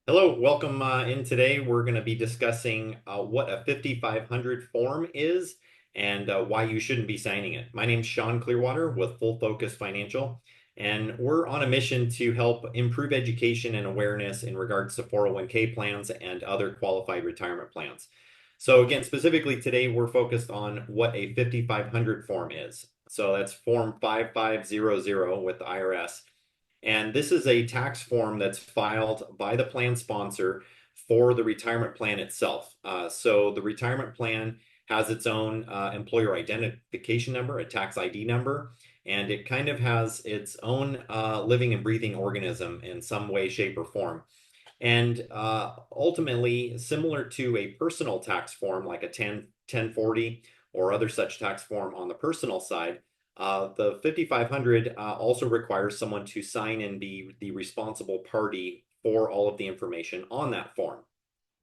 Hello, welcome in today. We're going to be discussing what a 5500 form is and why you shouldn't be signing it. My name's Sean Clearwater with Full Focus Financial, and we're on a mission to help improve education and awareness in regards to 401k plans and other qualified retirement plans. So again, specifically today, we're focused on what a 5500 form is. So that's Form 5500 with the IRS. And this is a tax form that's filed by the plan sponsor for the retirement plan itself. So the retirement plan has its own employer identification number, a tax ID number, and it kind of has its own living and breathing organism in some way, shape, or form. And ultimately, similar to a personal tax form like a 1040 or other such tax form on the personal side, the 5500 also requires someone to sign and be the responsible party for all of the information on that form.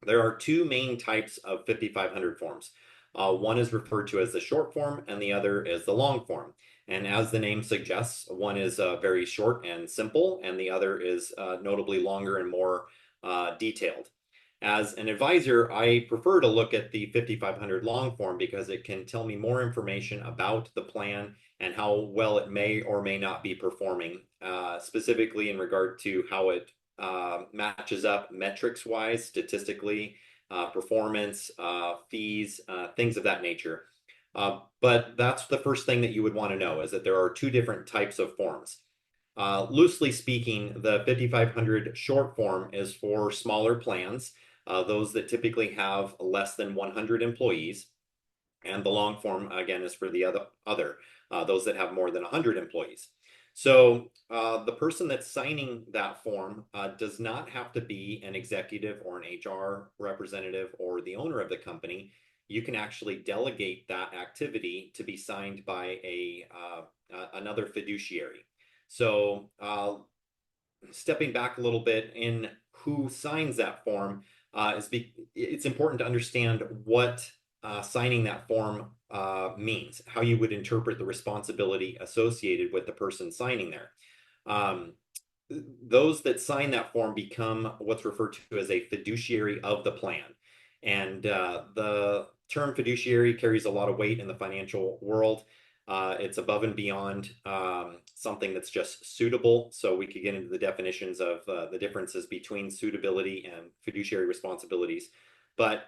There are two main types of 5500 forms. One is referred to as the short form, and the other is the long form. And as the name suggests, one is very short and simple, and the other is notably longer and more detailed. As an advisor, I prefer to look at the 5500 long form because it can tell me more information about the plan and how well it may or may not be performing, specifically in regard to how it matches up metrics wise, statistically, performance, fees, things of that nature. But that's the first thing that you would want to know is that there are two different types of forms. Loosely speaking, the 5500 short form is for smaller plans, those that typically have less than 100 employees. And the long form, again, is for the other those that have more than 100 employees. So the person that's signing that form does not have to be an executive or an HR representative or the owner of the company. You can actually delegate that activity to be signed by another fiduciary. So stepping back a little bit in who signs that form, it's important to understand what signing that form means, how you would interpret the responsibility associated with the person signing there. Um, those that sign that form become what's referred to as a fiduciary of the plan. And the term fiduciary carries a lot of weight in the financial world. It's above and beyond something that's just suitable. So we could get into the definitions of the differences between suitability and fiduciary responsibilities. But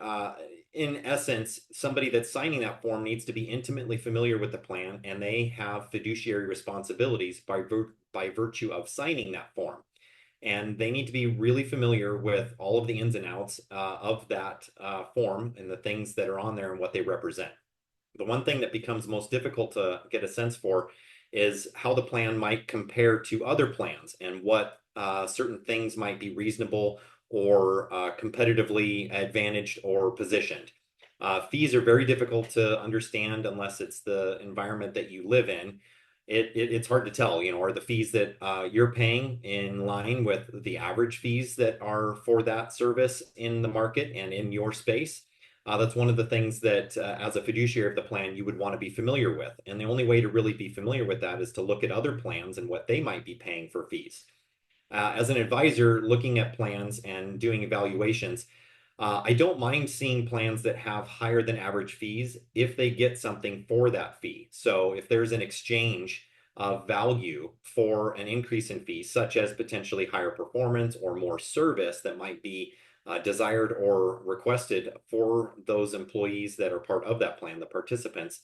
in essence, somebody that's signing that form needs to be intimately familiar with the plan, and they have fiduciary responsibilities by virtue of signing that form. And they need to be really familiar with all of the ins and outs of that form and the things that are on there and what they represent. The one thing that becomes most difficult to get a sense for is how the plan might compare to other plans and what certain things might be reasonable or competitively advantaged or positioned. Fees are very difficult to understand unless it's the environment that you live in. It's hard to tell, are the fees that you're paying in line with the average fees that are for that service in the market and in your space? That's one of the things that, as a fiduciary of the plan, you would want to be familiar with. And the only way to really be familiar with that is to look at other plans and what they might be paying for fees. As an advisor, looking at plans and doing evaluations, I don't mind seeing plans that have higher than average fees if they get something for that fee. So if there's an exchange of value for an increase in fees, such as potentially higher performance or more service that might be desired or requested for those employees that are part of that plan, the participants,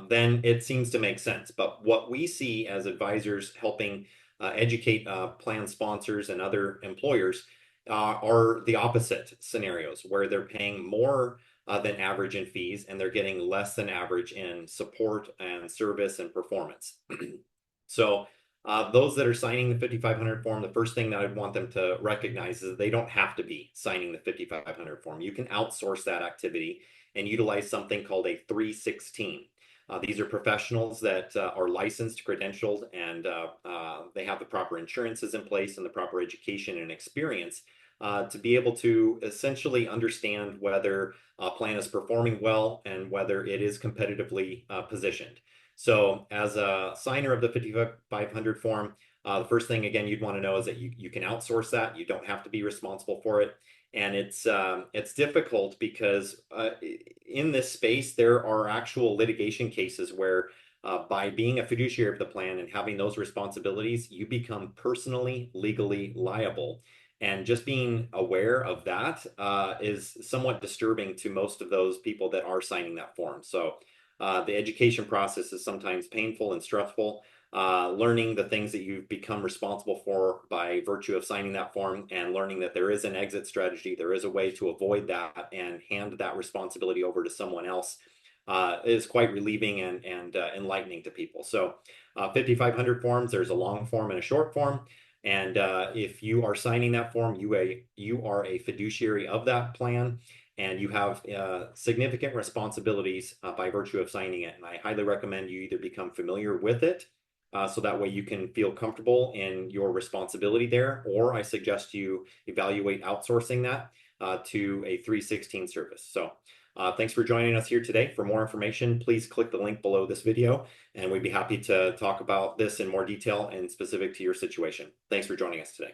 then it seems to make sense. But what we see as advisors helping educate plan sponsors and other employers are the opposite scenarios where they're paying more than average in fees and they're getting less than average in support and service and performance. So those that are signing the 5500 form, the first thing that I'd want them to recognize is that they don't have to be signing the 5500 form. You can outsource that activity and utilize something called a 316. These are professionals that are licensed, credentialed, and they have the proper insurances in place and the proper education and experience to be able to essentially understand whether a plan is performing well and whether it is competitively positioned. So as a signer of the 5500 form, the first thing again you'd want to know is that you can outsource that. You don't have to be responsible for it. And it's difficult because in this space there are actual litigation cases where by being a fiduciary of the plan and having those responsibilities, you become personally legally liable. And just being aware of that is somewhat disturbing to most of those people that are signing that form. So the education process is sometimes painful and stressful. Learning the things that you've become responsible for by virtue of signing that form and learning that there is an exit strategy, there is a way to avoid that and hand that responsibility over to someone else is quite relieving and enlightening to people. So 5,500 forms, there's a long form and a short form. And if you are signing that form, you are a fiduciary of that plan and you have significant responsibilities by virtue of signing it. And I highly recommend you either become familiar with it so that way you can feel comfortable in your responsibility there, or I suggest you evaluate outsourcing that to a 316 service. So thanks for joining us here today. For more information, please click the link below this video, and we'd be happy to talk about this in more detail and specific to your situation. Thanks for joining us today.